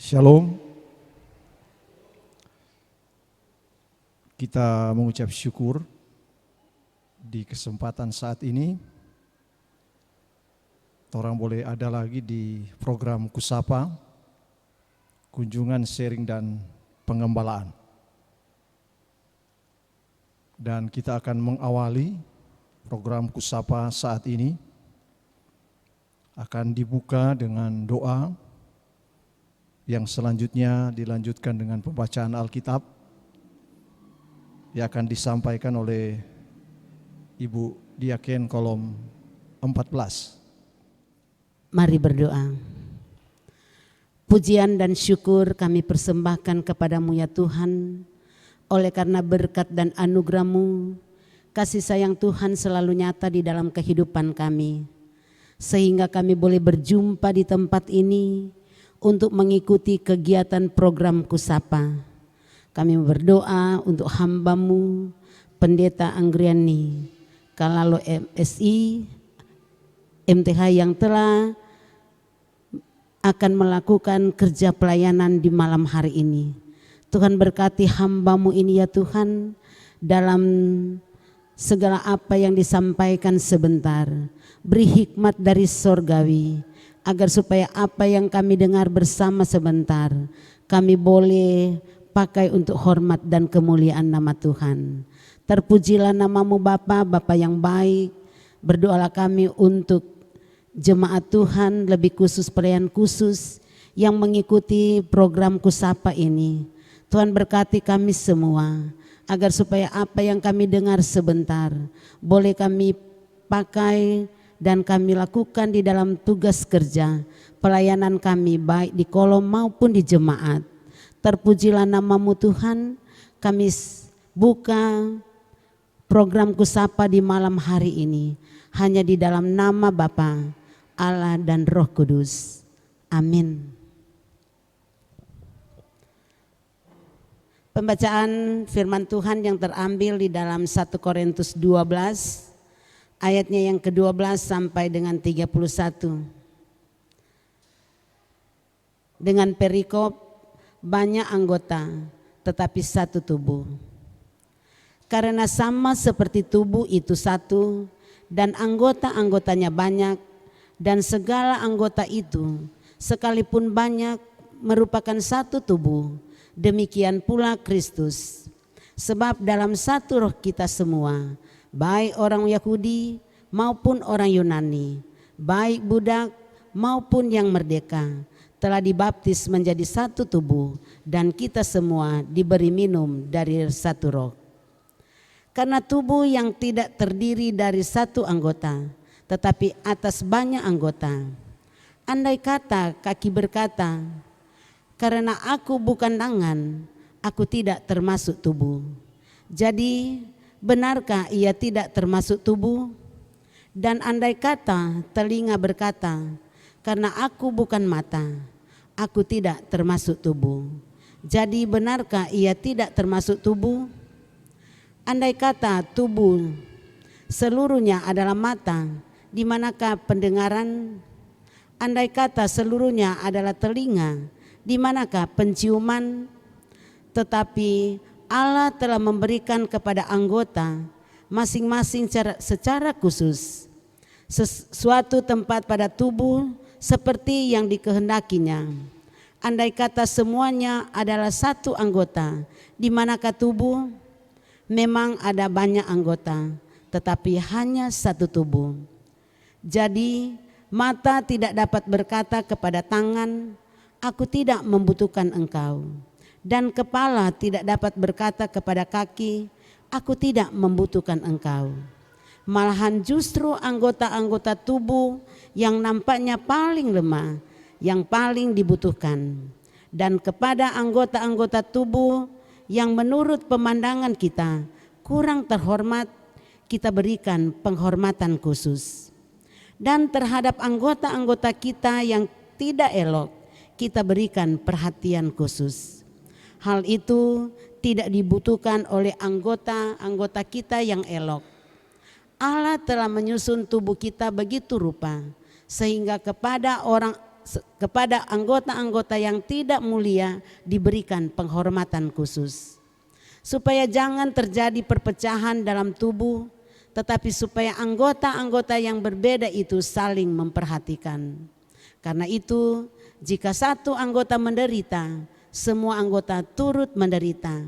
Shalom. Kita mengucap syukur di kesempatan saat ini. Orang boleh ada lagi di program Kusapa, kunjungan sharing dan pengembalaan. Dan kita akan mengawali program Kusapa saat ini. Akan dibuka dengan doa, yang selanjutnya dilanjutkan dengan pembacaan Alkitab yang akan disampaikan oleh Ibu Diaken kolom 14. Mari berdoa. Pujian dan syukur kami persembahkan kepadamu ya Tuhan, oleh karena berkat dan anugerah-Mu, kasih sayang Tuhan selalu nyata di dalam kehidupan kami, sehingga kami boleh berjumpa di tempat ini untuk mengikuti kegiatan program Kusapa. Kami berdoa untuk hamba-Mu, Pendeta Anggriani, Kalalo MSI, MTH yang telah akan melakukan kerja pelayanan di malam hari ini. Tuhan berkati hamba-Mu ini ya Tuhan, dalam segala apa yang disampaikan sebentar. Beri hikmat dari sorgawi, agar supaya apa yang kami dengar bersama sebentar, kami boleh pakai untuk hormat dan kemuliaan nama Tuhan. Terpujilah nama-Mu Bapa, Bapa yang baik. Berdoalah kami untuk jemaat Tuhan, lebih khusus pelayan khusus yang mengikuti program Kusapa ini. Tuhan berkati kami semua, agar supaya apa yang kami dengar sebentar boleh kami pakai dan kami lakukan di dalam tugas kerja pelayanan kami, baik di kolom maupun di jemaat. Terpujilah nama-Mu Tuhan. Kami buka program Kusapa di malam hari ini hanya di dalam nama Bapa, Allah dan Roh Kudus. Amin. Pembacaan firman Tuhan yang terambil di dalam 1 Korintus 12 ayatnya yang ke-12 sampai dengan 31. Dengan perikop, banyak anggota tetapi satu tubuh. Karena sama seperti tubuh itu satu dan anggota-anggotanya banyak, dan segala anggota itu sekalipun banyak merupakan satu tubuh, demikian pula Kristus. Sebab dalam satu roh kita semua, baik orang Yahudi maupun orang Yunani, baik budak maupun yang merdeka, telah dibaptis menjadi satu tubuh, dan kita semua diberi minum dari satu roh. Karena tubuh yang tidak terdiri dari satu anggota, tetapi atas banyak anggota. Andai kata kaki berkata, karena aku bukan tangan, aku tidak termasuk tubuh. Jadi benarkah ia tidak termasuk tubuh? Dan andai kata telinga berkata, karena aku bukan mata, aku tidak termasuk tubuh. Jadi benarkah ia tidak termasuk tubuh? Andai kata tubuh seluruhnya adalah mata, di manakah pendengaran? Andai kata seluruhnya adalah telinga, di manakah penciuman? Tetapi Allah telah memberikan kepada anggota masing-masing secara khusus sesuatu tempat pada tubuh seperti yang dikehendakinya. Andai kata semuanya adalah satu anggota, di manakah tubuh? Memang ada banyak anggota, tetapi hanya satu tubuh. Jadi mata tidak dapat berkata kepada tangan, aku tidak membutuhkan engkau. Dan kepala tidak dapat berkata kepada kaki, aku tidak membutuhkan engkau. Malahan justru anggota-anggota tubuh yang nampaknya paling lemah, yang paling dibutuhkan. Dan kepada anggota-anggota tubuh yang menurut pemandangan kita kurang terhormat, kita berikan penghormatan khusus. Dan terhadap anggota-anggota kita yang tidak elok, kita berikan perhatian khusus. Hal itu tidak dibutuhkan oleh anggota-anggota kita yang elok. Allah telah menyusun tubuh kita begitu rupa, sehingga kepada orang kepada anggota-anggota yang tidak mulia diberikan penghormatan khusus. Supaya jangan terjadi perpecahan dalam tubuh, tetapi supaya anggota-anggota yang berbeda itu saling memperhatikan. Karena itu, jika satu anggota menderita, semua anggota turut menderita.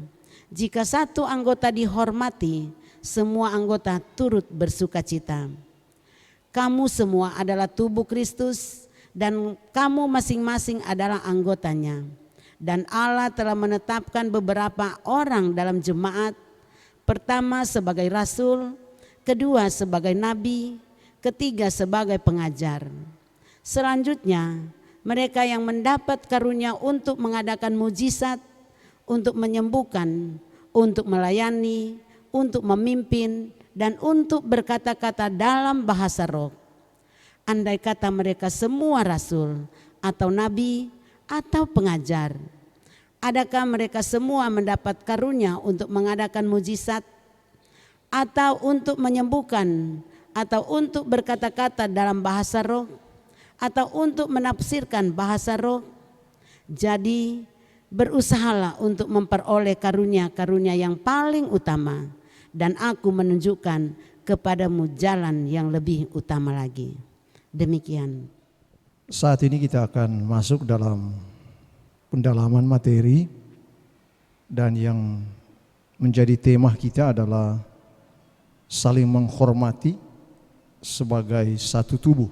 Jika satu anggota dihormati, semua anggota turut bersukacita. Kamu semua adalah tubuh Kristus dan kamu masing-masing adalah anggotanya. Dan Allah telah menetapkan beberapa orang dalam jemaat, pertama sebagai rasul, kedua sebagai nabi, ketiga sebagai pengajar. Selanjutnya, mereka yang mendapat karunia untuk mengadakan mujizat, untuk menyembuhkan, untuk melayani, untuk memimpin, dan untuk berkata-kata dalam bahasa roh. Andai kata mereka semua rasul atau nabi atau pengajar, adakah mereka semua mendapat karunia untuk mengadakan mujizat, atau untuk menyembuhkan, atau untuk berkata-kata dalam bahasa roh, atau untuk menafsirkan bahasa roh? Jadi berusahalah untuk memperoleh karunia-karunia yang paling utama, dan aku menunjukkan kepadamu jalan yang lebih utama lagi. Demikian. Saat ini kita akan masuk dalam pendalaman materi, dan yang menjadi tema kita adalah saling menghormati sebagai satu tubuh.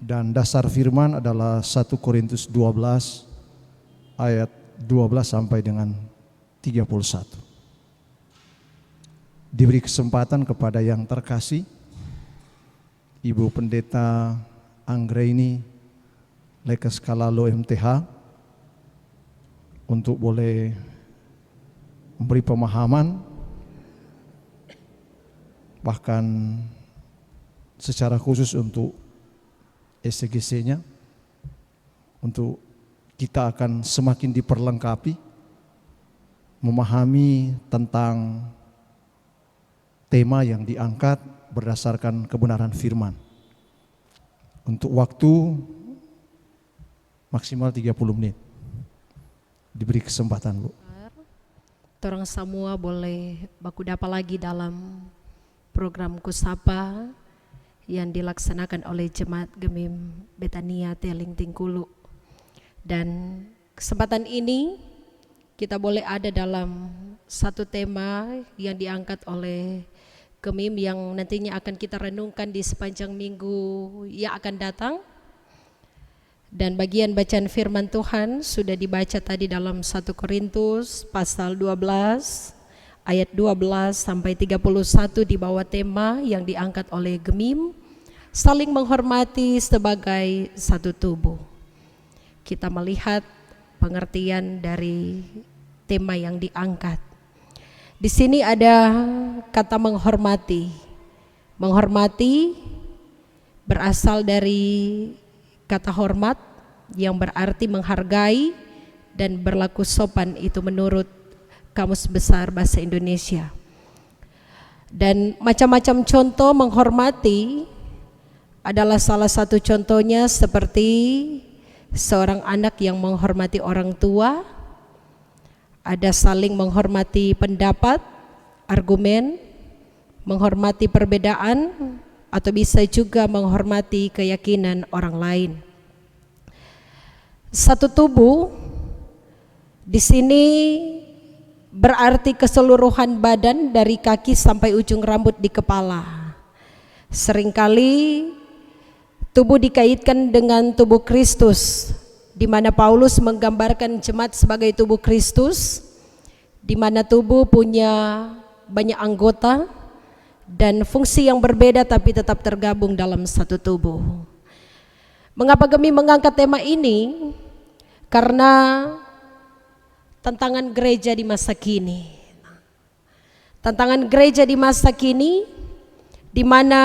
Dan dasar firman adalah 1 Korintus 12 ayat 12 sampai dengan 31. Diberi kesempatan kepada yang terkasih Ibu Pendeta Anggraini Lekas Kalalo MTH untuk boleh memberi pemahaman, bahkan secara khusus untuk SGC-nya, untuk kita akan semakin diperlengkapi memahami tentang tema yang diangkat berdasarkan kebenaran firman. Untuk waktu maksimal 30 menit. Diberi kesempatan, Bu. Torang semua boleh baku dapa lagi dalam program Kusapa yang dilaksanakan oleh Jemaat Gemim Betania Teling Tingkulu. Dan kesempatan ini kita boleh ada dalam satu tema yang diangkat oleh Gemim yang nantinya akan kita renungkan di sepanjang minggu yang akan datang. Dan bagian bacaan firman Tuhan sudah dibaca tadi dalam 1 Korintus pasal 12 ayat 12 sampai 31 di bawah tema yang diangkat oleh Gemim, saling menghormati sebagai satu tubuh. Kita melihat pengertian dari tema yang diangkat. Di sini ada kata menghormati. Menghormati berasal dari kata hormat yang berarti menghargai dan berlaku sopan, itu menurut Kamus Besar Bahasa Indonesia. Dan macam-macam contoh menghormati adalah salah satu contohnya seperti seorang anak yang menghormati orang tua, ada saling menghormati pendapat, argumen, menghormati perbedaan, atau bisa juga menghormati keyakinan orang lain. Satu tubuh di sini berarti keseluruhan badan dari kaki sampai ujung rambut di kepala. Seringkali tubuh dikaitkan dengan tubuh Kristus, di mana Paulus menggambarkan jemaat sebagai tubuh Kristus, di mana tubuh punya banyak anggota dan fungsi yang berbeda tapi tetap tergabung dalam satu tubuh. Mengapa kami mengangkat tema ini? Karena tantangan gereja di masa kini. Tantangan gereja di masa kini di mana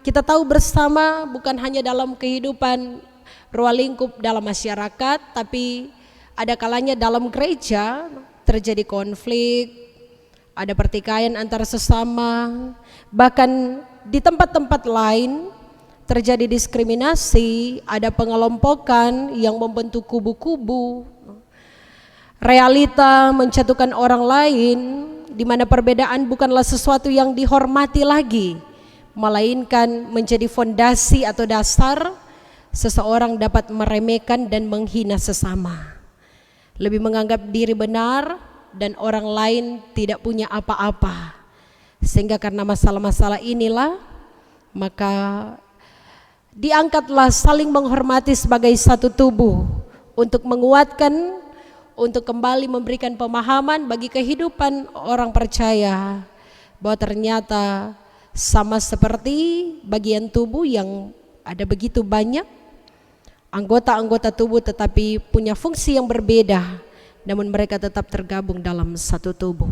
kita tahu bersama bukan hanya dalam kehidupan ruang lingkup dalam masyarakat, tapi ada kalanya dalam gereja terjadi konflik, ada pertikaian antara sesama, bahkan di tempat-tempat lain terjadi diskriminasi, ada pengelompokan yang membentuk kubu-kubu, realita menjatuhkan orang lain, di mana perbedaan bukanlah sesuatu yang dihormati lagi, melainkan menjadi fondasi atau dasar seseorang dapat meremehkan dan menghina sesama, lebih menganggap diri benar dan orang lain tidak punya apa-apa. Sehingga karena masalah-masalah inilah, maka diangkatlah saling menghormati sebagai satu tubuh untuk menguatkan, untuk kembali memberikan pemahaman bagi kehidupan orang percaya bahwa ternyata sama seperti bagian tubuh yang ada begitu banyak anggota-anggota tubuh tetapi punya fungsi yang berbeda, namun mereka tetap tergabung dalam satu tubuh.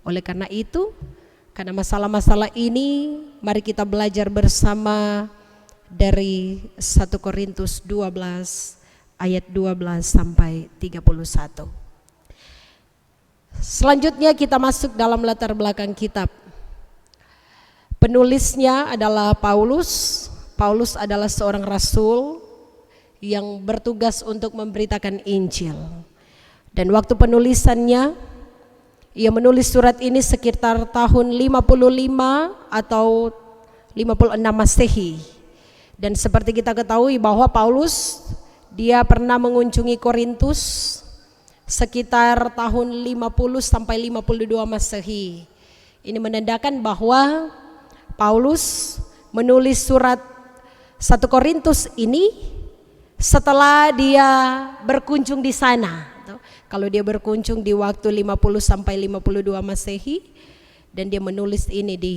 Oleh karena itu, karena masalah-masalah ini, mari kita belajar bersama dari 1 Korintus 12 ayat 12 sampai 31. Selanjutnya kita masuk dalam latar belakang kitab. Penulisnya adalah Paulus. Paulus adalah seorang rasul yang bertugas untuk memberitakan Injil. Dan waktu penulisannya, ia menulis surat ini sekitar tahun 55 atau 56 Masehi. Dan seperti kita ketahui bahwa Paulus dia pernah mengunjungi Korintus sekitar tahun 50 sampai 52 Masehi. Ini menandakan bahwa Paulus menulis surat 1 Korintus ini setelah dia berkunjung di sana. Kalau dia berkunjung di waktu 50 sampai 52 Masehi, dan dia menulis ini di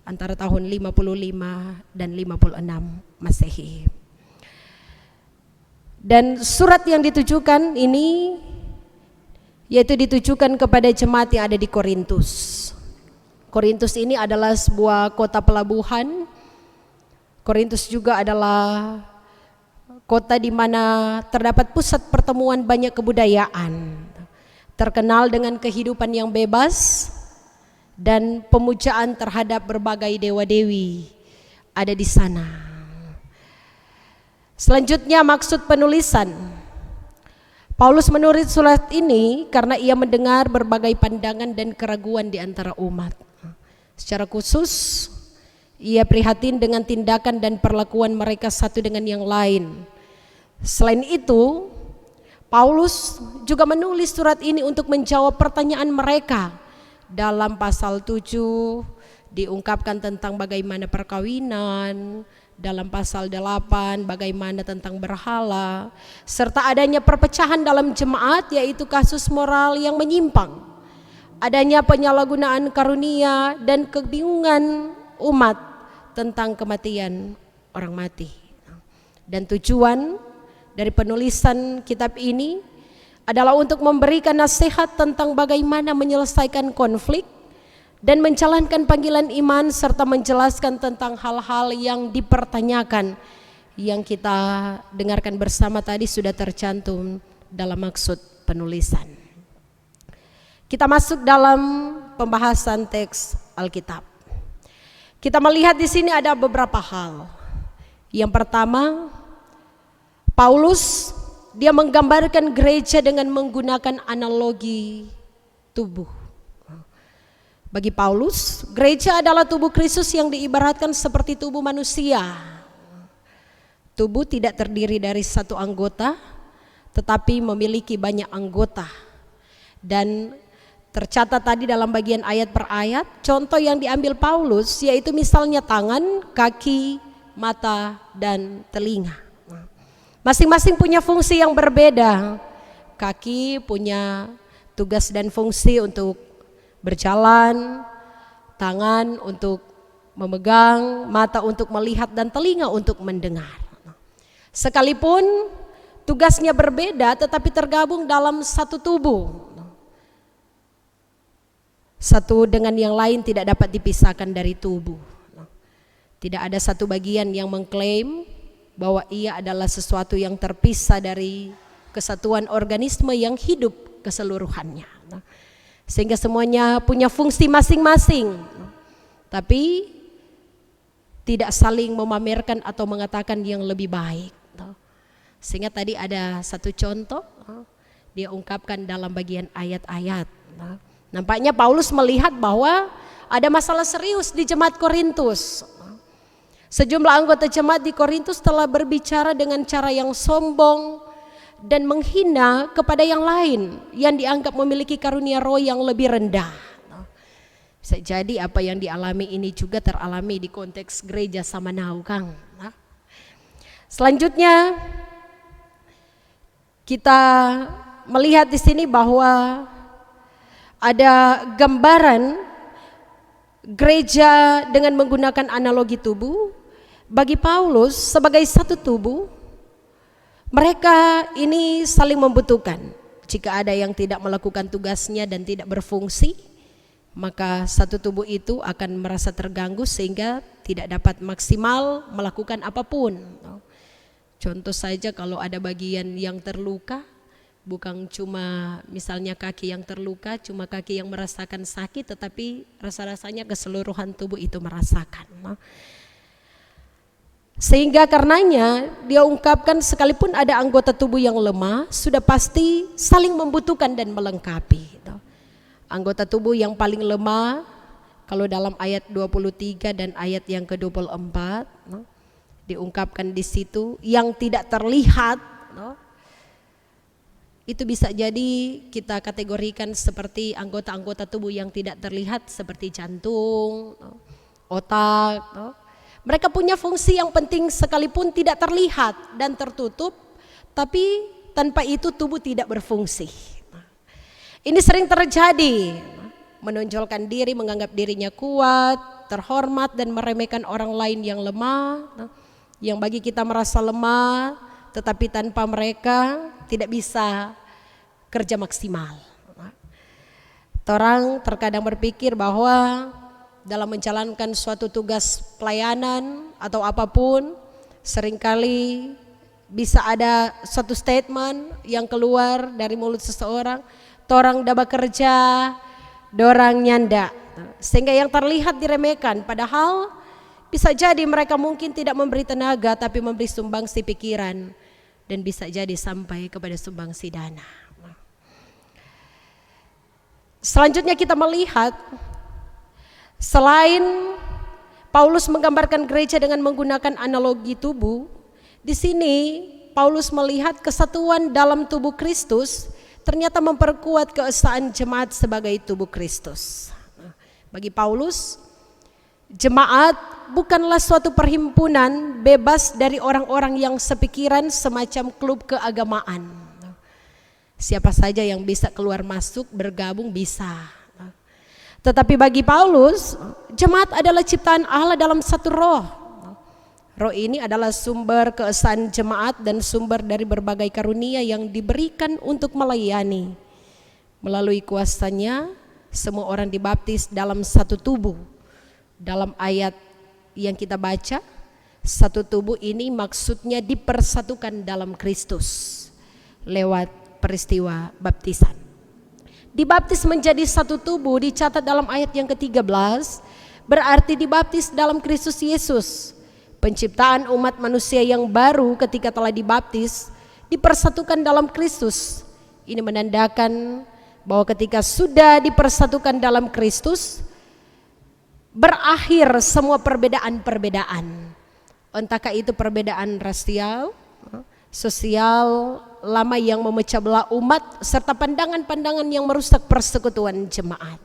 antara tahun 55 dan 56 Masehi. Dan surat yang ditujukan ini yaitu ditujukan kepada jemaat yang ada di Korintus. Korintus ini adalah sebuah kota pelabuhan. Korintus juga adalah kota di mana terdapat pusat pertemuan banyak kebudayaan, terkenal dengan kehidupan yang bebas dan pemujaan terhadap berbagai dewa-dewi ada di sana. Selanjutnya maksud penulisan. Paulus menulis surat ini karena ia mendengar berbagai pandangan dan keraguan di antara umat. Secara khusus, ia prihatin dengan tindakan dan perlakuan mereka satu dengan yang lain. Selain itu, Paulus juga menulis surat ini untuk menjawab pertanyaan mereka. Dalam pasal 7 diungkapkan tentang bagaimana perkawinan, dalam pasal 8 bagaimana tentang berhala, serta adanya perpecahan dalam jemaat, yaitu kasus moral yang menyimpang, adanya penyalahgunaan karunia dan kebingungan umat tentang kematian orang mati. Dan tujuan dari penulisan kitab ini adalah untuk memberikan nasihat tentang bagaimana menyelesaikan konflik dan menjalankan panggilan iman, serta menjelaskan tentang hal-hal yang dipertanyakan yang kita dengarkan bersama tadi sudah tercantum dalam maksud penulisan. Kita masuk dalam pembahasan teks Alkitab. Kita melihat di sini ada beberapa hal. Yang pertama, Paulus dia menggambarkan gereja dengan menggunakan analogi tubuh. Bagi Paulus, gereja adalah tubuh Kristus yang diibaratkan seperti tubuh manusia. Tubuh tidak terdiri dari satu anggota, tetapi memiliki banyak anggota. Dan tercatat tadi dalam bagian ayat per ayat, contoh yang diambil Paulus yaitu misalnya tangan, kaki, mata, dan telinga. Masing-masing punya fungsi yang berbeda. Kaki punya tugas dan fungsi untuk berjalan, tangan untuk memegang, mata untuk melihat, dan telinga untuk mendengar. Sekalipun tugasnya berbeda, tetapi tergabung dalam satu tubuh. Satu dengan yang lain tidak dapat dipisahkan dari tubuh. Tidak ada satu bagian yang mengklaim bahwa ia adalah sesuatu yang terpisah dari kesatuan organisme yang hidup keseluruhannya. Sehingga semuanya punya fungsi masing-masing. Tapi tidak saling memamerkan atau mengatakan yang lebih baik. Sehingga tadi ada satu contoh, dia ungkapkan dalam bagian ayat-ayat. Nampaknya Paulus melihat bahwa ada masalah serius di jemaat Korintus. Sejumlah anggota jemaat di Korintus telah berbicara dengan cara yang sombong dan menghina kepada yang lain yang dianggap memiliki karunia roh yang lebih rendah. Bisa jadi apa yang dialami ini juga teralami di konteks gereja Samanau, Kang. Selanjutnya kita melihat di sini bahwa ada gambaran gereja dengan menggunakan analogi tubuh. Bagi Paulus sebagai satu tubuh, mereka ini saling membutuhkan. Jika ada yang tidak melakukan tugasnya dan tidak berfungsi, maka satu tubuh itu akan merasa terganggu sehingga tidak dapat maksimal melakukan apapun. Contoh saja kalau ada bagian yang terluka, bukan cuma misalnya kaki yang terluka, cuma kaki yang merasakan sakit, tetapi rasa-rasanya keseluruhan tubuh itu merasakan. Sehingga karenanya dia ungkapkan sekalipun ada anggota tubuh yang lemah, sudah pasti saling membutuhkan dan melengkapi. Anggota tubuh yang paling lemah, kalau dalam ayat 23 dan ayat yang ke-24 diungkapkan di situ, yang tidak terlihat, itu bisa jadi kita kategorikan seperti anggota-anggota tubuh yang tidak terlihat seperti jantung, otak. Mereka punya fungsi yang penting sekalipun tidak terlihat dan tertutup, tapi tanpa itu tubuh tidak berfungsi. Ini sering terjadi, menonjolkan diri, menganggap dirinya kuat, terhormat dan meremehkan orang lain yang lemah, yang bagi kita merasa lemah, tetapi tanpa mereka tidak bisa kerja maksimal. Orang terkadang berpikir bahwa dalam menjalankan suatu tugas pelayanan atau apapun, seringkali bisa ada suatu statement yang keluar dari mulut seseorang, torang dah bekerja, dorang nyanda, sehingga yang terlihat diremehkan, padahal bisa jadi mereka mungkin tidak memberi tenaga tapi memberi sumbangsi pikiran dan bisa jadi sampai kepada sumbangsi dana. Selanjutnya kita melihat selain Paulus menggambarkan gereja dengan menggunakan analogi tubuh, di sini Paulus melihat kesatuan dalam tubuh Kristus ternyata memperkuat keesaan jemaat sebagai tubuh Kristus. Bagi Paulus, jemaat bukanlah suatu perhimpunan bebas dari orang-orang yang sepikiran semacam klub keagamaan. Siapa saja yang bisa keluar masuk bergabung bisa. Tetapi bagi Paulus, jemaat adalah ciptaan Allah dalam satu roh. Roh ini adalah sumber keesaan jemaat dan sumber dari berbagai karunia yang diberikan untuk melayani. Melalui kuasanya, semua orang dibaptis dalam satu tubuh. Dalam ayat yang kita baca, satu tubuh ini maksudnya dipersatukan dalam Kristus lewat peristiwa baptisan. Dibaptis menjadi satu tubuh dicatat dalam ayat yang ke-13, berarti dibaptis dalam Kristus Yesus. Penciptaan umat manusia yang baru ketika telah dibaptis dipersatukan dalam Kristus. Ini menandakan bahwa ketika sudah dipersatukan dalam Kristus, berakhir semua perbedaan-perbedaan. Entahkah itu perbedaan rasial, sosial, lama yang memecah belah umat, serta pandangan-pandangan yang merusak persekutuan jemaat.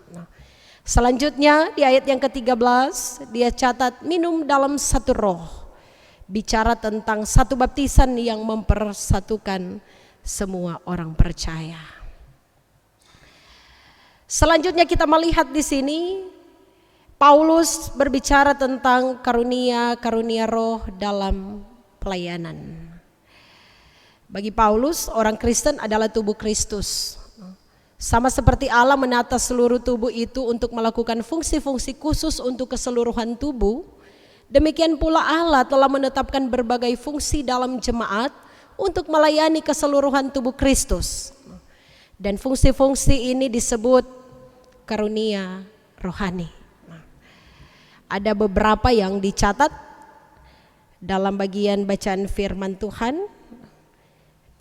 Selanjutnya di ayat yang ke-13 dia catat minum dalam satu roh, bicara tentang satu baptisan yang mempersatukan semua orang percaya. Selanjutnya kita melihat di sini Paulus berbicara tentang karunia roh dalam pelayanan. Bagi Paulus, orang Kristen adalah tubuh Kristus. Sama seperti Allah menata seluruh tubuh itu untuk melakukan fungsi-fungsi khusus untuk keseluruhan tubuh, demikian pula Allah telah menetapkan berbagai fungsi dalam jemaat untuk melayani keseluruhan tubuh Kristus. Dan fungsi-fungsi ini disebut karunia rohani. Ada beberapa yang dicatat dalam bagian bacaan firman Tuhan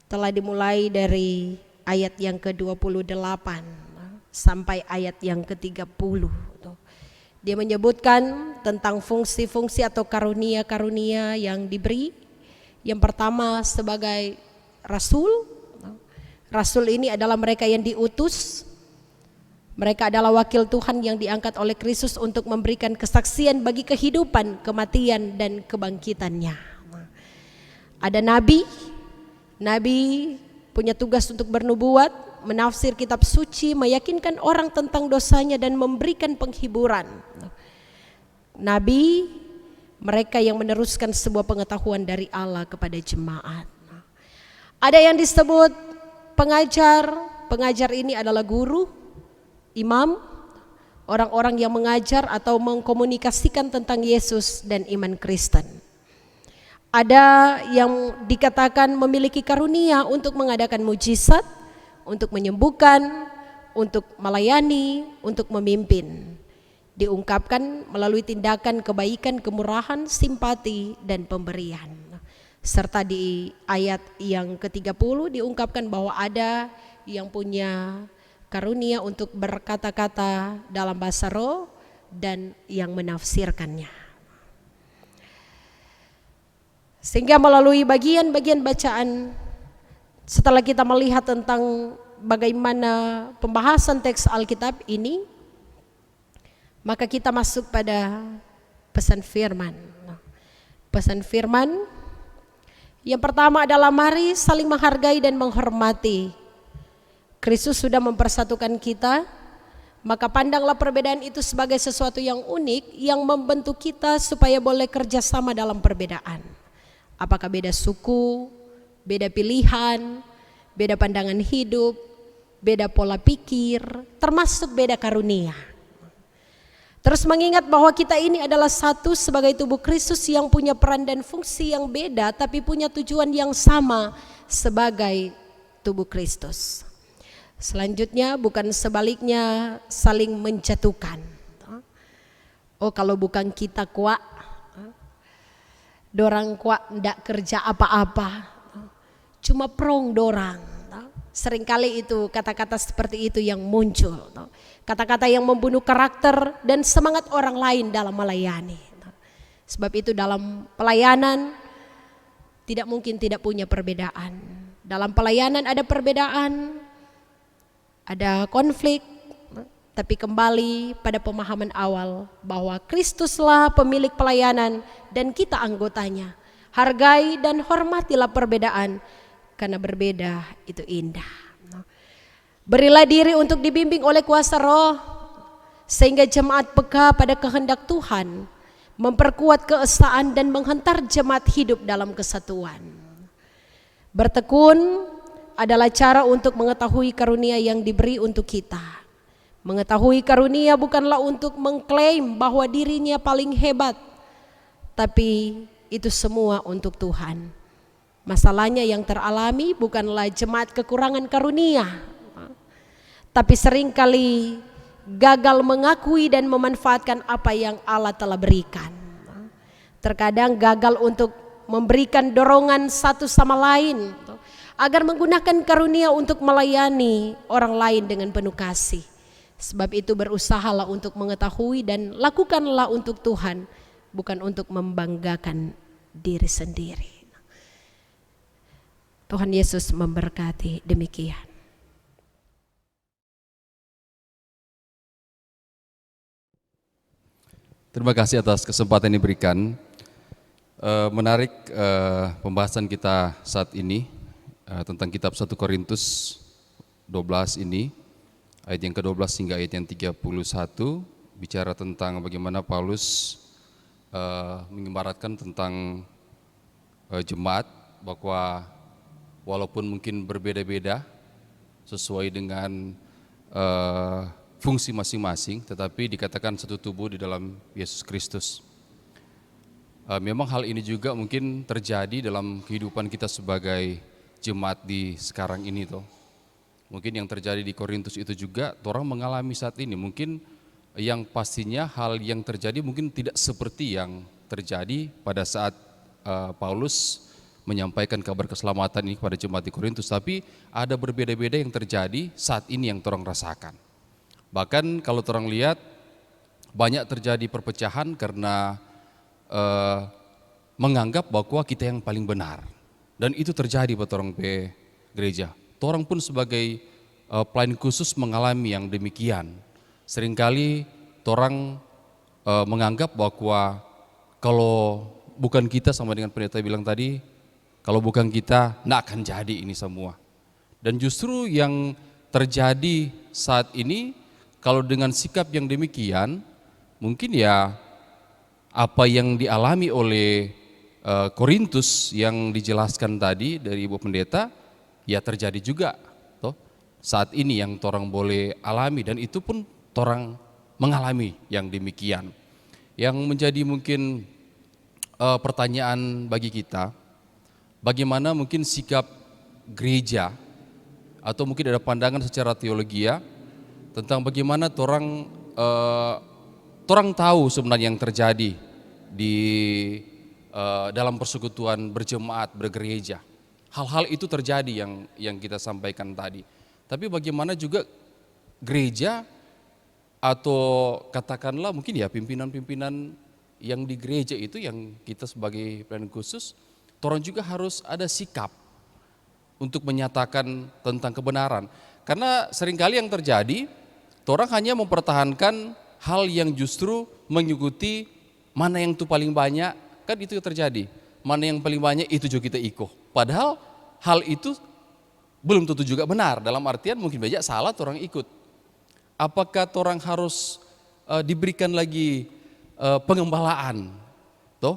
telah dimulai dari ayat yang ke-28 sampai ayat yang ke-30. Dia menyebutkan tentang fungsi-fungsi atau karunia-karunia yang diberi. Yang pertama sebagai rasul. Rasul ini adalah mereka yang diutus. Mereka adalah wakil Tuhan yang diangkat oleh Kristus untuk memberikan kesaksian bagi kehidupan, kematian, dan kebangkitannya. Ada nabi. Nabi punya tugas untuk bernubuat, menafsir kitab suci, meyakinkan orang tentang dosanya dan memberikan penghiburan. Nabi, mereka yang meneruskan sebuah pengetahuan dari Allah kepada jemaat. Ada yang disebut pengajar. Pengajar ini adalah guru, imam, orang-orang yang mengajar atau mengkomunikasikan tentang Yesus dan iman Kristen. Ada yang dikatakan memiliki karunia untuk mengadakan mujizat, untuk menyembuhkan, untuk melayani, untuk memimpin. Diungkapkan melalui tindakan kebaikan, kemurahan, simpati, dan pemberian. Serta di ayat yang ke-30 diungkapkan bahwa ada yang punya karunia untuk berkata-kata dalam bahasa roh dan yang menafsirkannya. Sehingga melalui bagian-bagian bacaan, setelah kita melihat tentang bagaimana pembahasan teks Alkitab ini, maka kita masuk pada pesan firman. Pesan firman yang pertama adalah mari saling menghargai dan menghormati. Kristus sudah mempersatukan kita, maka pandanglah perbedaan itu sebagai sesuatu yang unik yang membentuk kita supaya boleh kerjasama dalam perbedaan. Apakah beda suku, beda pilihan, beda pandangan hidup, beda pola pikir, termasuk beda karunia. Terus mengingat bahwa kita ini adalah satu sebagai tubuh Kristus yang punya peran dan fungsi yang beda tapi punya tujuan yang sama sebagai tubuh Kristus. Selanjutnya bukan sebaliknya saling menjatuhkan. Oh kalau bukan kita kuat, dorang kuat ndak kerja apa-apa, cuma prong dorang. Seringkali itu kata-kata seperti itu yang muncul. Kata-kata yang membunuh karakter dan semangat orang lain dalam melayani. Sebab itu dalam pelayanan tidak mungkin tidak punya perbedaan. Dalam pelayanan ada perbedaan, ada konflik, tapi kembali pada pemahaman awal bahwa Kristuslah pemilik pelayanan dan kita anggotanya. Hargai dan hormatilah perbedaan karena berbeda itu indah. Berilah diri untuk dibimbing oleh kuasa roh sehingga jemaat peka pada kehendak Tuhan, memperkuat keesaan dan menghentar jemaat hidup dalam kesatuan. Bertekun adalah cara untuk mengetahui karunia yang diberi untuk kita. Mengetahui karunia bukanlah untuk mengklaim bahwa dirinya paling hebat, tapi itu semua untuk Tuhan. Masalahnya yang teralami bukanlah jemaat kekurangan karunia, tapi seringkali gagal mengakui dan memanfaatkan apa yang Allah telah berikan. Terkadang gagal untuk memberikan dorongan satu sama lain agar menggunakan karunia untuk melayani orang lain dengan penuh kasih. Sebab itu berusahalah untuk mengetahui dan lakukanlah untuk Tuhan, bukan untuk membanggakan diri sendiri. Tuhan Yesus memberkati. Demikian. Terima kasih atas kesempatan yang diberikan. Menarik pembahasan kita saat ini tentang kitab 1 Korintus 12 ini, ayat yang ke-12 hingga ayat yang 31, bicara tentang bagaimana Paulus mengibaratkan tentang jemaat, bahwa walaupun mungkin berbeda-beda sesuai dengan fungsi masing-masing, tetapi dikatakan satu tubuh di dalam Yesus Kristus. Memang hal ini juga mungkin terjadi dalam kehidupan kita sebagai jemaat di sekarang ini toh. Mungkin yang terjadi di Korintus itu juga orang mengalami saat ini. Mungkin yang pastinya hal yang terjadi mungkin tidak seperti yang terjadi pada saat Paulus menyampaikan kabar keselamatan ini kepada jemaat di Korintus, tapi ada berbeda-beda yang terjadi saat ini yang torang rasakan. Bahkan kalau torang lihat banyak terjadi perpecahan karena menganggap bahwa kita yang paling benar, dan itu terjadi pada torang pe gereja. Torang pun sebagai pelayan khusus mengalami yang demikian. Seringkali torang menganggap bahwa kalau bukan kita, sama dengan pendeta bilang tadi, kalau bukan kita, nggak akan jadi ini semua. Dan justru yang terjadi saat ini, kalau dengan sikap yang demikian, mungkin ya apa yang dialami oleh Korintus yang dijelaskan tadi dari Ibu Pendeta, ya terjadi juga. Toh, saat ini yang torang boleh alami, dan itu pun torang mengalami yang demikian. Yang menjadi mungkin pertanyaan bagi kita, bagaimana mungkin sikap gereja, atau mungkin ada pandangan secara teologia tentang bagaimana torang tahu sebenarnya yang terjadi di dalam persekutuan berjemaat bergereja. Hal-hal itu terjadi yang kita sampaikan tadi. Tapi bagaimana juga gereja, atau katakanlah mungkin ya pimpinan-pimpinan yang di gereja itu, yang kita sebagai pelayan khusus, torang juga harus ada sikap untuk menyatakan tentang kebenaran. Karena seringkali yang terjadi, torang hanya mempertahankan hal yang justru mengikuti mana yang itu paling banyak, kan itu terjadi. Mana yang paling banyak itu juga kita ikut. Padahal hal itu belum tentu juga benar, dalam artian mungkin banyak salah torang ikut. Apakah torang harus diberikan lagi pengembalaan, toh,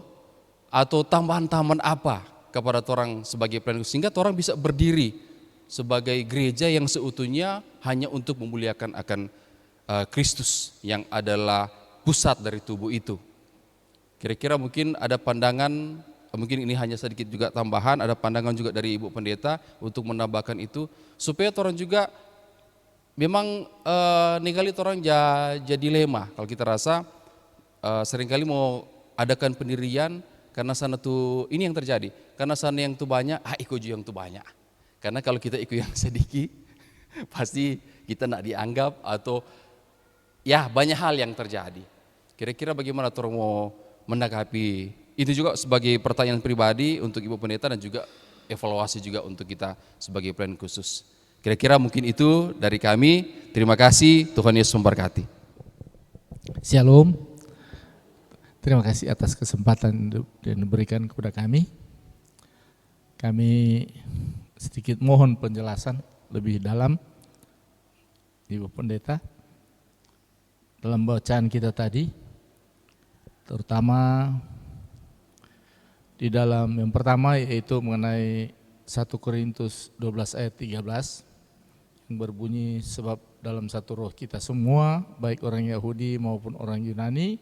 atau tambahan-tambahan apa kepada torang sebagai pelayan, sehingga torang bisa berdiri sebagai gereja yang seutuhnya hanya untuk memuliakan akan Kristus yang adalah pusat dari tubuh itu. Kira-kira mungkin ada pandangan, mungkin ini hanya sedikit juga tambahan, ada pandangan juga dari Ibu Pendeta untuk menambahkan itu, supaya torang juga memang ningali torang jadi dilema. Kalau kita rasa seringkali mau adakan pendirian karena sana tuh ini yang terjadi, karena sana yang tuh banyak, ikut juga yang tuh banyak. Karena kalau kita ikut yang sedikit pasti kita nak dianggap, atau ya banyak hal yang terjadi. Kira-kira bagaimana torang mau menanggapi itu juga sebagai pertanyaan pribadi untuk Ibu Pendeta, dan juga evaluasi juga untuk kita sebagai pelayan khusus. Kira-kira mungkin itu dari kami. Terima kasih, Tuhan Yesus memberkati. Shalom. Terima kasih atas kesempatan yang diberikan kepada kami. Kami sedikit mohon penjelasan lebih dalam, Ibu Pendeta, dalam bacaan kita tadi, terutama di dalam yang pertama, yaitu mengenai 1 Korintus 12 ayat 13 yang berbunyi, sebab dalam satu roh kita semua, baik orang Yahudi maupun orang Yunani,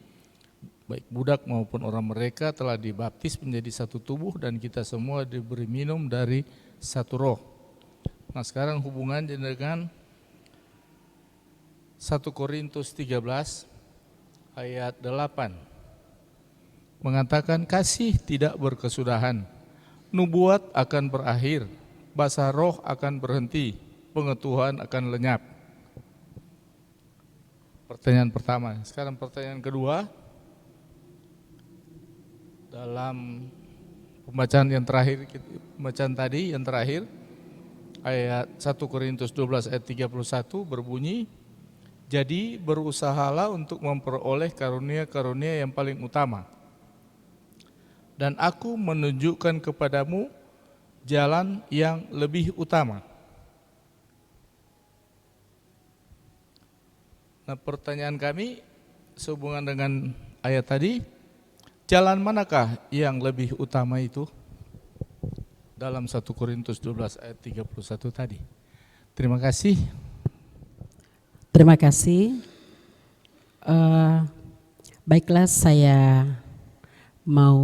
baik budak maupun orang mereka, telah dibaptis menjadi satu tubuh, dan kita semua diberi minum dari satu roh. Nah, sekarang hubungan dengan 1 Korintus 13 ayat 8 mengatakan, kasih tidak berkesudahan, nubuat akan berakhir, bahasa roh akan berhenti, pengetahuan akan lenyap. Pertanyaan pertama. Sekarang pertanyaan kedua, dalam pembacaan yang terakhir, pembacaan tadi yang terakhir, ayat 1 Korintus 12 ayat 31 berbunyi, jadi berusahalah untuk memperoleh karunia-karunia yang paling utama, dan aku menunjukkan kepadamu jalan yang lebih utama. Nah, pertanyaan kami sehubungan dengan ayat tadi, jalan manakah yang lebih utama itu dalam 1 Korintus 12 ayat 31 tadi? Terima kasih. Terima kasih. Baiklah, saya mau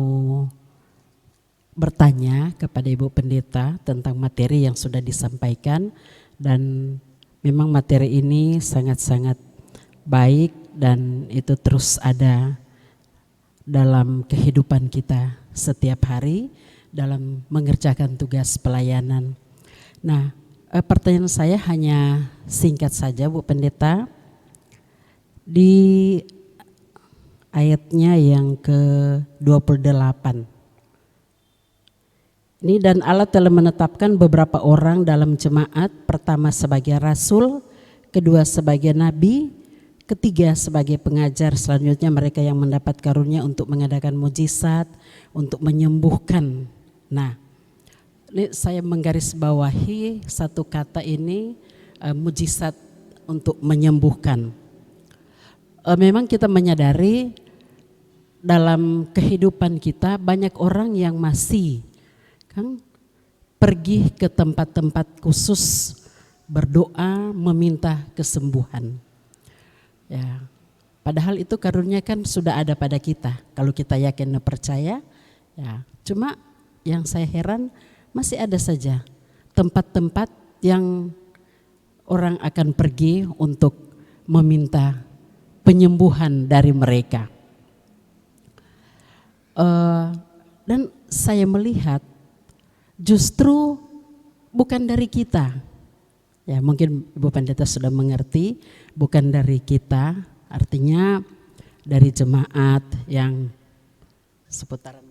bertanya kepada Ibu Pendeta tentang materi yang sudah disampaikan, dan memang materi ini sangat-sangat baik dan itu terus ada dalam kehidupan kita setiap hari dalam mengerjakan tugas pelayanan. Nah, pertanyaan saya hanya singkat saja Bu Pendeta. Di ayatnya yang ke-28. Ini dan Allah telah menetapkan beberapa orang dalam jemaat, pertama sebagai rasul, kedua sebagai nabi, ketiga sebagai pengajar, selanjutnya mereka yang mendapat karunia untuk mengadakan mujizat, untuk menyembuhkan. Nah, ini saya menggarisbawahi satu kata ini, mujizat untuk menyembuhkan. Memang kita menyadari dalam kehidupan kita banyak orang yang masih kan pergi ke tempat-tempat khusus berdoa meminta kesembuhan. Ya, padahal itu karunia kan sudah ada pada kita kalau kita yakin dan percaya. Ya, cuma yang saya heran masih ada saja tempat-tempat yang orang akan pergi untuk meminta penyembuhan dari mereka. Dan saya melihat justru bukan dari kita. Ya, mungkin Ibu Pendeta sudah mengerti, bukan dari kita, artinya dari jemaat yang seputaran.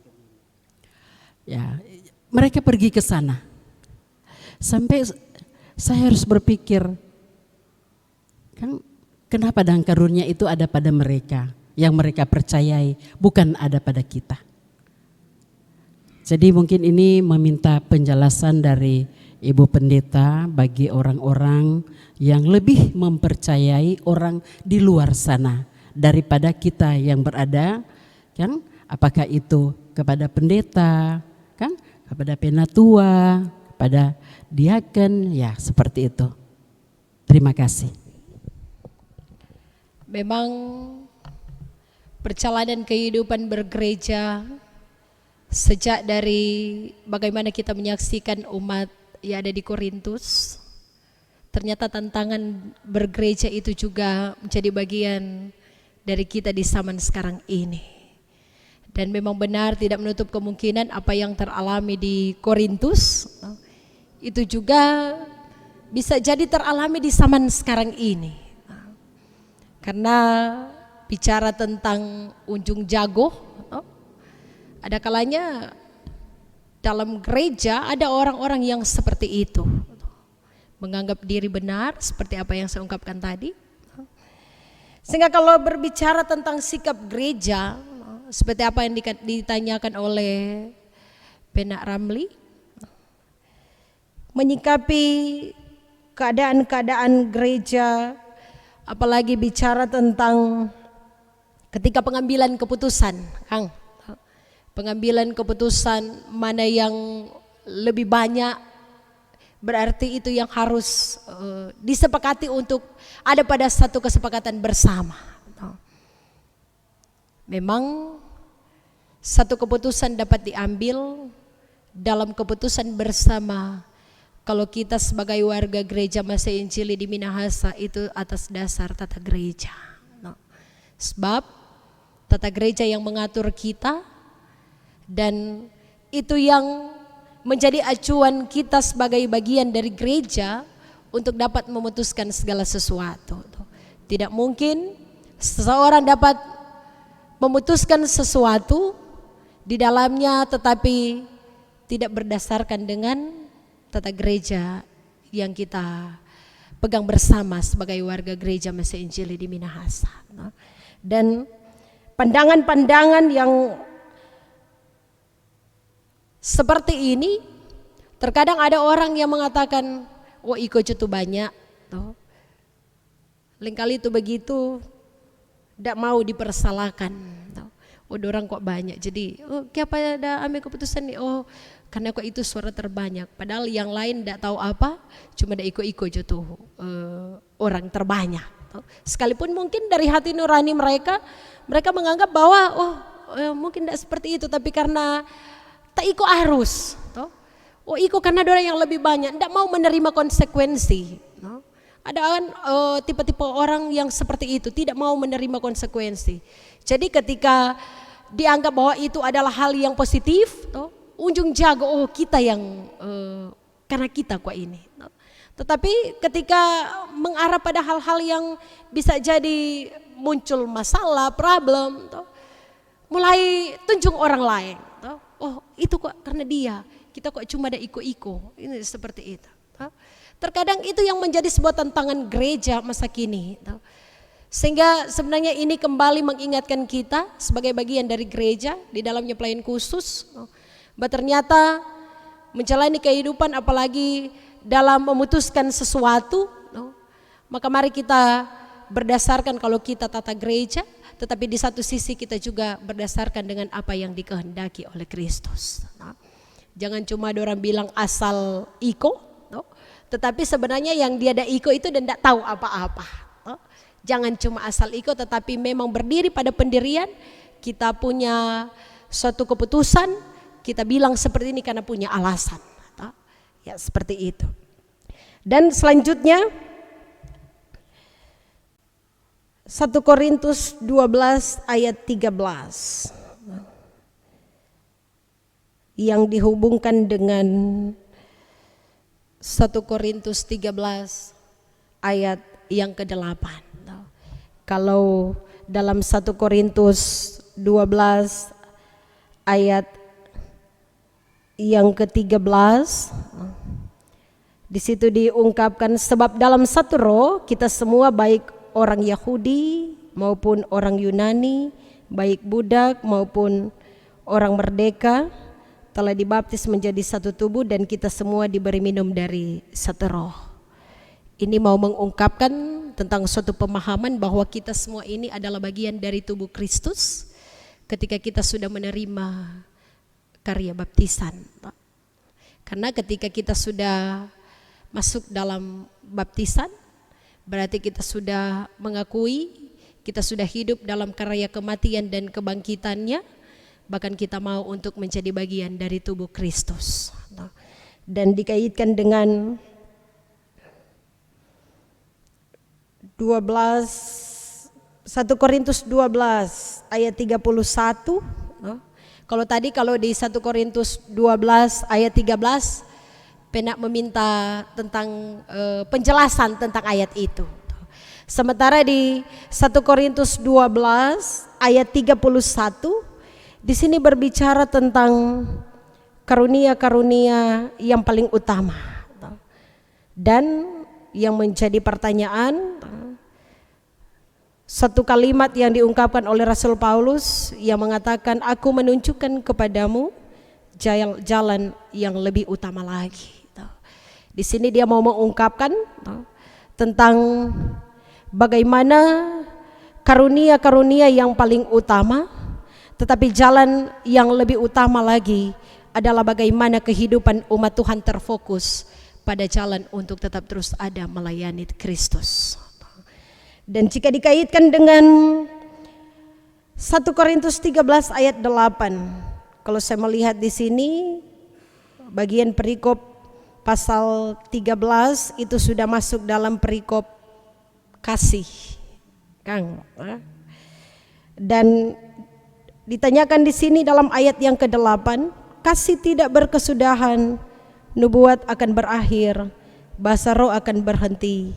Ya, mereka pergi ke sana. Sampai saya harus berpikir, kan kenapa dan karunia itu ada pada mereka, yang mereka percayai, bukan ada pada kita. Jadi mungkin ini meminta penjelasan dari Ibu Pendeta bagi orang-orang yang lebih mempercayai orang di luar sana daripada kita yang berada, kan? Apakah itu kepada pendeta, kan? Kepada penatua, kepada diaken, ya seperti itu. Terima kasih. Memang perjalanan kehidupan bergereja sejak dari bagaimana kita menyaksikan umat yang ada di Korintus, ternyata tantangan bergereja itu juga menjadi bagian dari kita di zaman sekarang ini. Dan memang benar tidak menutup kemungkinan apa yang teralami di Korintus itu juga bisa jadi teralami di zaman sekarang ini. Karena bicara tentang unjung jago, ada kalanya dalam gereja ada orang-orang yang seperti itu, menganggap diri benar seperti apa yang saya ungkapkan tadi. Sehingga kalau berbicara tentang sikap gereja, seperti apa yang ditanyakan oleh Penak Ramli, menyikapi keadaan-keadaan gereja, apalagi bicara tentang ketika pengambilan keputusan, Kang. Pengambilan keputusan mana yang lebih banyak, berarti itu yang harus disepakati untuk ada pada satu kesepakatan bersama. Memang satu keputusan dapat diambil dalam keputusan bersama kalau kita sebagai warga gereja Masih Injili di Minahasa itu atas dasar tata gereja. Sebab tata gereja yang mengatur kita, dan itu yang menjadi acuan kita sebagai bagian dari gereja untuk dapat memutuskan segala sesuatu. Tidak mungkin seseorang dapat memutuskan sesuatu di dalamnya tetapi tidak berdasarkan dengan tata gereja yang kita pegang bersama sebagai warga gereja Masih Injili di Minahasa. Dan pandangan-pandangan yang seperti ini, terkadang ada orang yang mengatakan, oh iko itu banyak, lengkali itu begitu, tidak mau dipersalahkan. Oh orang kok banyak, jadi oh kenapa ada ambil keputusan nih, oh karena kok itu suara terbanyak. Padahal yang lain tidak tahu apa, cuma ada iko-iko itu orang terbanyak. Sekalipun mungkin dari hati nurani mereka menganggap bahwa mungkin tidak seperti itu, tapi karena tak ikut arus, oh ikut karena ada orang yang lebih banyak, tidak mau menerima konsekuensi. Ada kan tipe-tipe orang yang seperti itu, tidak mau menerima konsekuensi. Jadi ketika dianggap bahwa itu adalah hal yang positif, toh, ujung jago oh kita yang karena kita kok ini. Toh. Tetapi ketika mengarah pada hal-hal yang bisa jadi muncul masalah, problem, toh, mulai tunjuk orang lain. Toh. Oh itu kok karena dia, kita kok cuma ada iko-iko, ini seperti itu. Toh. Terkadang itu yang menjadi sebuah tantangan gereja masa kini. Toh. Sehingga sebenarnya ini kembali mengingatkan kita sebagai bagian dari gereja di dalamnya pelayan khusus, bahwa ternyata menjalani kehidupan apalagi dalam memutuskan sesuatu, maka mari kita berdasarkan kalau kita tata gereja, tetapi di satu sisi kita juga berdasarkan dengan apa yang dikehendaki oleh Kristus. Jangan cuma orang bilang asal iko, tetapi sebenarnya yang dia ada iko itu dan tidak tahu apa-apa. Jangan cuma asal ikut tetapi memang berdiri pada pendirian, kita punya suatu keputusan, kita bilang seperti ini karena punya alasan. Ya seperti itu. Dan selanjutnya 1 Korintus 12 ayat 13 yang dihubungkan dengan 1 Korintus 13 ayat yang ke-8. Kalau dalam 1 Korintus 12 ayat yang ke-13 di situ diungkapkan, sebab dalam satu roh kita semua baik orang Yahudi maupun orang Yunani, baik budak maupun orang merdeka telah dibaptis menjadi satu tubuh dan kita semua diberi minum dari satu roh. Ini mau mengungkapkan tentang suatu pemahaman bahwa kita semua ini adalah bagian dari tubuh Kristus ketika kita sudah menerima karya baptisan. Karena ketika kita sudah masuk dalam baptisan, berarti kita sudah mengakui, kita sudah hidup dalam karya kematian dan kebangkitannya, bahkan kita mau untuk menjadi bagian dari tubuh Kristus. Dan dikaitkan dengan 1 Korintus 12 ayat 31. Kalau di 1 Korintus 12 ayat 13 Penak meminta tentang penjelasan tentang ayat itu. Sementara di 1 Korintus 12 ayat 31 di sini berbicara tentang karunia-karunia yang paling utama. Dan yang menjadi pertanyaan, satu kalimat yang diungkapkan oleh Rasul Paulus yang mengatakan, aku menunjukkan kepadamu jalan yang lebih utama lagi. Di sini dia mau mengungkapkan tentang bagaimana karunia-karunia yang paling utama, tetapi jalan yang lebih utama lagi adalah bagaimana kehidupan umat Tuhan terfokus pada jalan untuk tetap terus ada melayani Kristus. Dan jika dikaitkan dengan 1 Korintus 13 ayat 8, kalau saya melihat di sini bagian perikop pasal 13 itu sudah masuk dalam perikop kasih, Kang. Dan ditanyakan di sini dalam ayat yang ke-8, kasih tidak berkesudahan, nubuat akan berakhir, bahasa roh akan berhenti,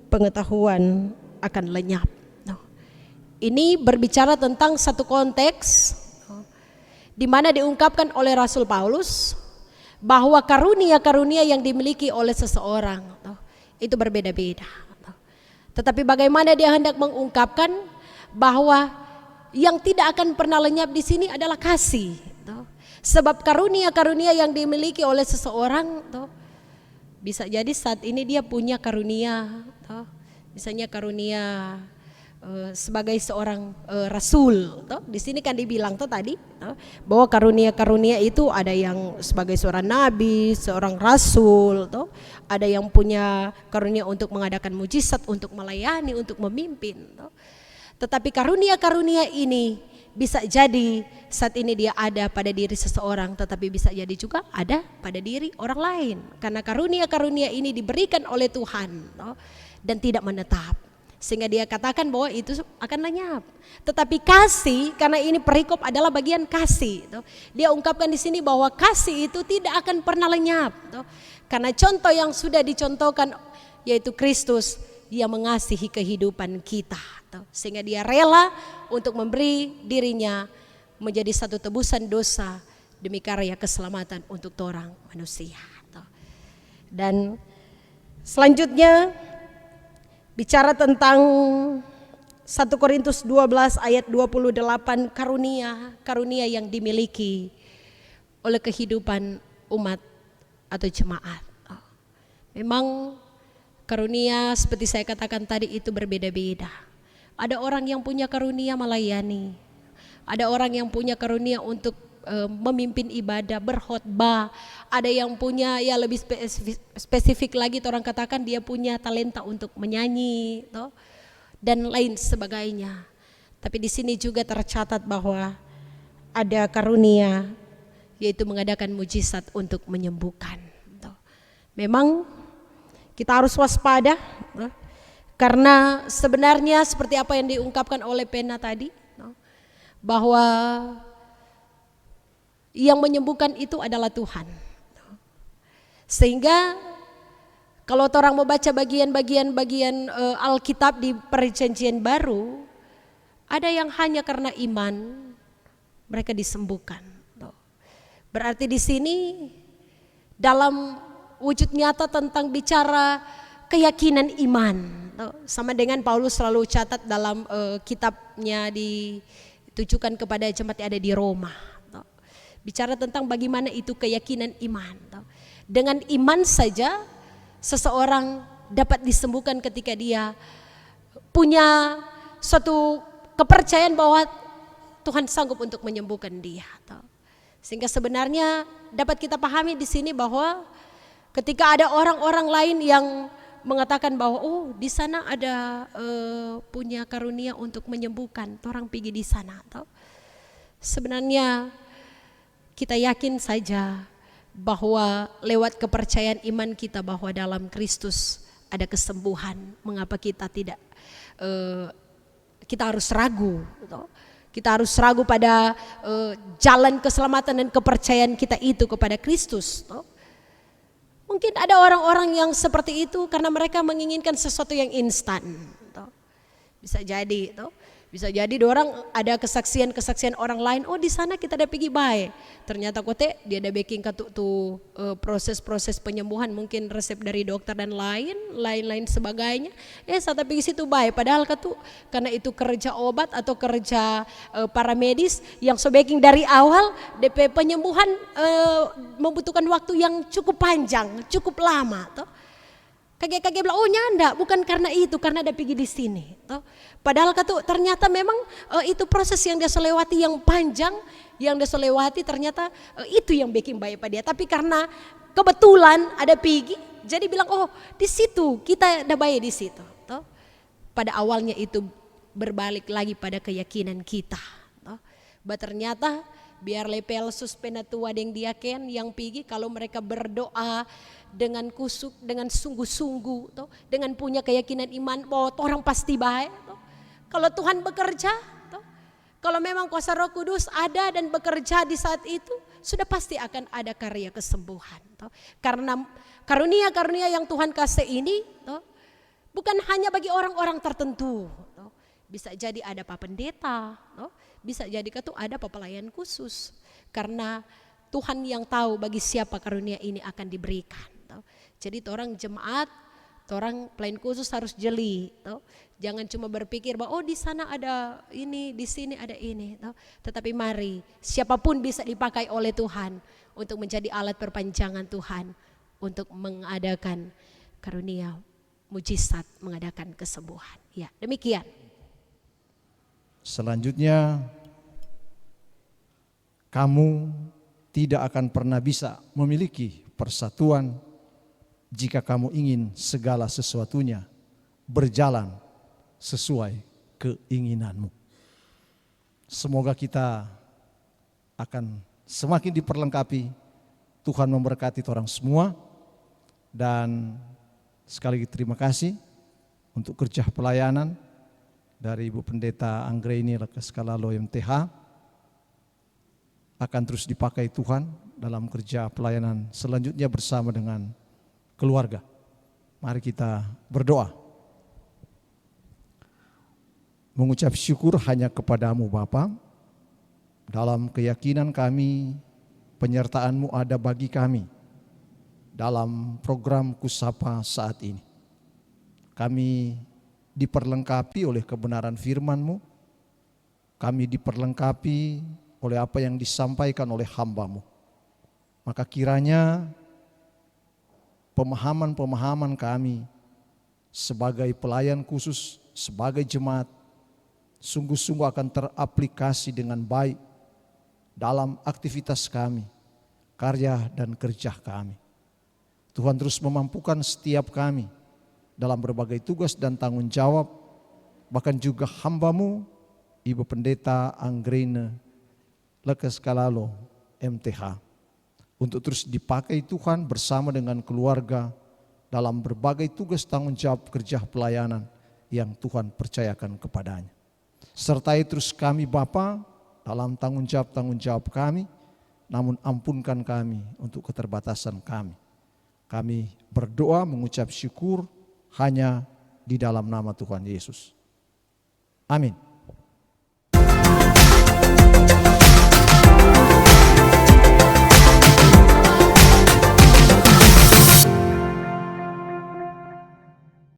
pengetahuan akan lenyap. Ini berbicara tentang satu konteks di mana diungkapkan oleh Rasul Paulus bahwa karunia-karunia yang dimiliki oleh seseorang itu berbeda-beda. Tetapi bagaimana dia hendak mengungkapkan bahwa yang tidak akan pernah lenyap di sini adalah kasih. Sebab karunia-karunia yang dimiliki oleh seseorang bisa jadi saat ini dia punya karunia, misalnya karunia sebagai seorang rasul. Di sini kan dibilang tadi bahwa karunia-karunia itu ada yang sebagai seorang nabi, seorang rasul, ada yang punya karunia untuk mengadakan mujizat, untuk melayani, untuk memimpin. Tetapi karunia-karunia ini bisa jadi saat ini dia ada pada diri seseorang, tetapi bisa jadi juga ada pada diri orang lain. Karena karunia-karunia ini diberikan oleh Tuhan dan tidak menetap. Sehingga dia katakan bahwa itu akan lenyap. Tetapi kasih, karena ini perikop adalah bagian kasih, dia ungkapkan di sini bahwa kasih itu tidak akan pernah lenyap. Karena contoh yang sudah dicontohkan yaitu Kristus yang mengasihi kehidupan kita. Sehingga dia rela untuk memberi dirinya menjadi satu tebusan dosa demi karya keselamatan untuk orang manusia. Dan selanjutnya bicara tentang 1 Korintus 12 ayat 28, karunia yang dimiliki oleh kehidupan umat atau jemaat. Memang karunia seperti saya katakan tadi itu berbeda-beda. Ada orang yang punya karunia melayani, ada orang yang punya karunia untuk memimpin ibadah, berkhotbah, ada yang punya ya lebih spesifik lagi orang katakan dia punya talenta untuk menyanyi dan lain sebagainya. Tapi di sini juga tercatat bahwa ada karunia yaitu mengadakan mujizat untuk menyembuhkan. Memang kita harus waspada karena sebenarnya seperti apa yang diungkapkan oleh Pena tadi, bahwa yang menyembuhkan itu adalah Tuhan. Sehingga kalau orang membaca bagian-bagian Alkitab di Perjanjian Baru, ada yang hanya karena iman mereka disembuhkan. Berarti di sini dalam wujud nyata tentang bicara keyakinan iman, sama dengan Paulus selalu catat dalam kitabnya ditujukan kepada jemaat yang ada di Roma. Bicara tentang bagaimana itu keyakinan iman. Dengan iman saja seseorang dapat disembuhkan ketika dia punya suatu kepercayaan bahwa Tuhan sanggup untuk menyembuhkan dia. Sehingga sebenarnya dapat kita pahami di sini bahwa ketika ada orang-orang lain yang mengatakan bahwa oh di sana ada punya karunia untuk menyembuhkan, orang pergi di sana. Sebenarnya kita yakin saja bahwa lewat kepercayaan iman kita bahwa dalam Kristus ada kesembuhan. Mengapa kita tidak kita harus ragu? Kita harus ragu pada jalan keselamatan dan kepercayaan kita itu kepada Kristus. Mungkin ada orang-orang yang seperti itu karena mereka menginginkan sesuatu yang instan. Bisa jadi, bisa jadi orang ada kesaksian kesaksian orang lain, oh di sana kita ada pergi baik, ternyata kote dia ada baking tuh proses penyembuhan, mungkin resep dari dokter dan lain sebagainya, saat pergi situ baik, padahal karena itu kerja obat atau kerja para medis yang baking dari awal, DP penyembuhan membutuhkan waktu yang cukup panjang, cukup lama, Kakek bilang, oh nyanda, bukan karena itu, karena ada pergi di sini. Padahal ternyata memang itu proses yang dia selewati yang panjang, yang dia selewati ternyata itu yang bikin baik pada dia. Tapi karena kebetulan ada pergi, jadi bilang, oh di situ kita ada baik di situ. Pada awalnya itu berbalik lagi pada keyakinan kita. Ternyata biar lepel suspenatua yang diaken yang pergi kalau mereka berdoa dengan kusuk, dengan sungguh-sungguh, dengan punya keyakinan iman bahwa orang pasti baik. Kalau Tuhan bekerja, kalau memang kuasa Roh Kudus ada dan bekerja di saat itu, sudah pasti akan ada karya kesembuhan. Karena karunia-karunia yang Tuhan kasih ini bukan hanya bagi orang-orang tertentu. Bisa jadi ada Pak Pendeta, bisa jadi ada Pak Pelayan khusus. Karena Tuhan yang tahu bagi siapa karunia ini akan diberikan. Jadi orang jemaat, orang pelayan khusus harus jeli. Jangan cuma berpikir bahwa oh di sana ada ini, di sini ada ini. Tetapi mari siapapun bisa dipakai oleh Tuhan untuk menjadi alat perpanjangan Tuhan untuk mengadakan karunia mujizat, mengadakan kesembuhan. Ya, demikian. Selanjutnya, kamu tidak akan pernah bisa memiliki persatuan jika kamu ingin segala sesuatunya berjalan sesuai keinginanmu. Semoga kita akan semakin diperlengkapi, Tuhan memberkati orang semua, dan sekali lagi terima kasih untuk kerja pelayanan dari Ibu Pendeta Anggraini Lakaskalalo MTH akan terus dipakai Tuhan dalam kerja pelayanan selanjutnya bersama dengan keluarga. Mari kita berdoa. Mengucap syukur hanya kepadamu Bapa. Dalam keyakinan kami, penyertaan-Mu ada bagi kami dalam program Kusapa saat ini. Kami diperlengkapi oleh kebenaran firman-Mu. Kami diperlengkapi oleh apa yang disampaikan oleh hamba-Mu. Maka kiranya pemahaman-pemahaman kami sebagai pelayan khusus, sebagai jemaat, sungguh-sungguh akan teraplikasi dengan baik dalam aktivitas kami, karya dan kerja kami. Tuhan terus memampukan setiap kami dalam berbagai tugas dan tanggung jawab, bahkan juga hamba-Mu, Ibu Pendeta Anggraini Lakaskalalo MTH, untuk terus dipakai Tuhan bersama dengan keluarga dalam berbagai tugas tanggung jawab kerja pelayanan yang Tuhan percayakan kepadanya. Sertai terus kami Bapa dalam tanggung jawab kami, namun ampunkan kami untuk keterbatasan kami. Kami berdoa mengucap syukur hanya di dalam nama Tuhan Yesus. Amin.